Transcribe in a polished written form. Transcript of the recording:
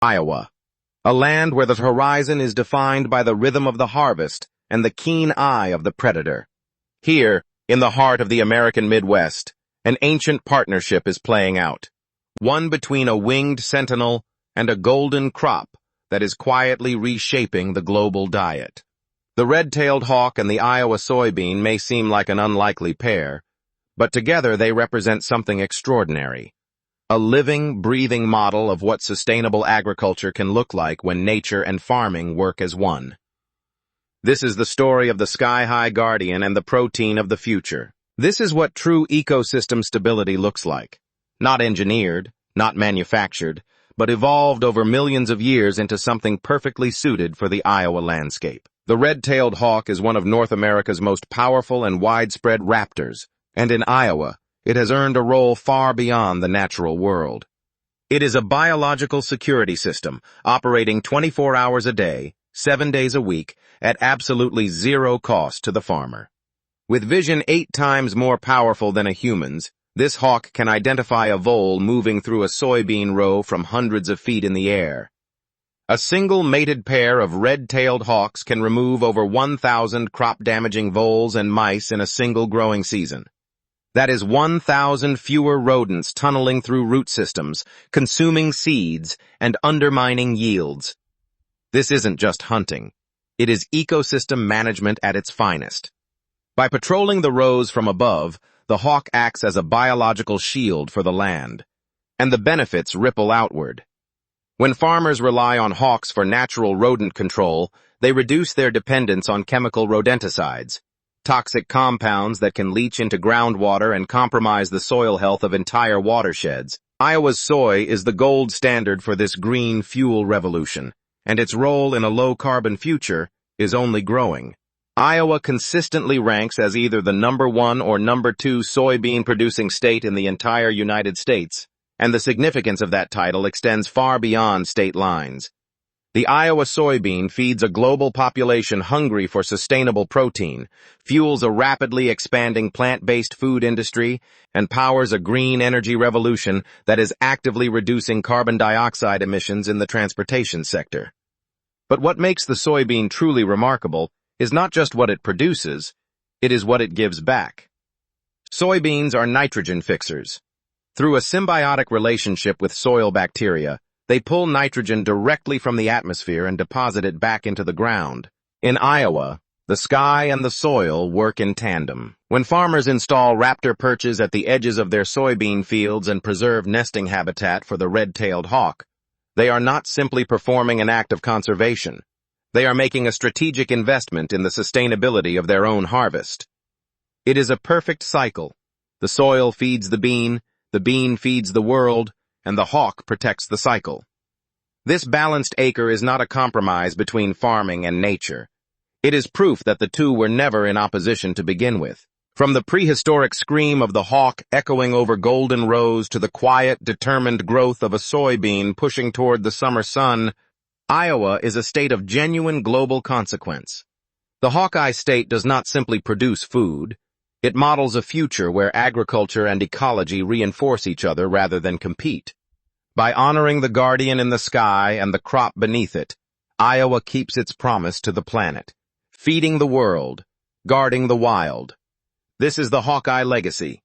Iowa, a land where the horizon is defined by the rhythm of the harvest and the keen eye of the predator. Here, in the heart of the American Midwest, an ancient partnership is playing out, one between a winged sentinel and a golden crop that is quietly reshaping the global diet. The red-tailed hawk and the Iowa soybean may seem like an unlikely pair, but together they represent something extraordinary. A living, breathing model of what sustainable agriculture can look like when nature and farming work as one. This is the story of the sky-high guardian and the protein of the future. This is what true ecosystem stability looks like. Not engineered, not manufactured, but evolved over millions of years into something perfectly suited for the Iowa landscape. The red-tailed hawk is one of North America's most powerful and widespread raptors, and in Iowa, it has earned a role far beyond the natural world. It is a biological security system, operating 24 hours a day, 7 days a week, at absolutely zero cost to the farmer. With vision 8 times more powerful than a human's, this hawk can identify a vole moving through a soybean row from hundreds of feet in the air. A single mated pair of red-tailed hawks can remove over 1,000 crop-damaging voles and mice in a single growing season. That is 1,000 fewer rodents tunneling through root systems, consuming seeds, and undermining yields. This isn't just hunting. It is ecosystem management at its finest. By patrolling the rows from above, the hawk acts as a biological shield for the land, and the benefits ripple outward. When farmers rely on hawks for natural rodent control, they reduce their dependence on chemical rodenticides, toxic compounds that can leach into groundwater and compromise the soil health of entire watersheds. Iowa's soy is the gold standard for this green fuel revolution, and its role in a low-carbon future is only growing. Iowa consistently ranks as either the #1 or #2 soybean-producing state in the entire United States, and the significance of that title extends far beyond state lines. The Iowa soybean feeds a global population hungry for sustainable protein, fuels a rapidly expanding plant-based food industry, and powers a green energy revolution that is actively reducing carbon dioxide emissions in the transportation sector. But what makes the soybean truly remarkable is not just what it produces, it is what it gives back. Soybeans are nitrogen fixers. Through a symbiotic relationship with soil bacteria, they pull nitrogen directly from the atmosphere and deposit it back into the ground. In Iowa, the sky and the soil work in tandem. When farmers install raptor perches at the edges of their soybean fields and preserve nesting habitat for the red-tailed hawk, they are not simply performing an act of conservation. They are making a strategic investment in the sustainability of their own harvest. It is a perfect cycle. The soil feeds the bean feeds the world, and the hawk protects the cycle. This balanced acre is not a compromise between farming and nature. It is proof that the two were never in opposition to begin with. From the prehistoric scream of the hawk echoing over golden rows to the quiet, determined growth of a soybean pushing toward the summer sun, Iowa is a state of genuine global consequence. The Hawkeye state does not simply produce food. It models a future where agriculture and ecology reinforce each other rather than compete. By honoring the guardian in the sky and the crop beneath it, Iowa keeps its promise to the planet, feeding the world, guarding the wild. This is the Hawkeye legacy,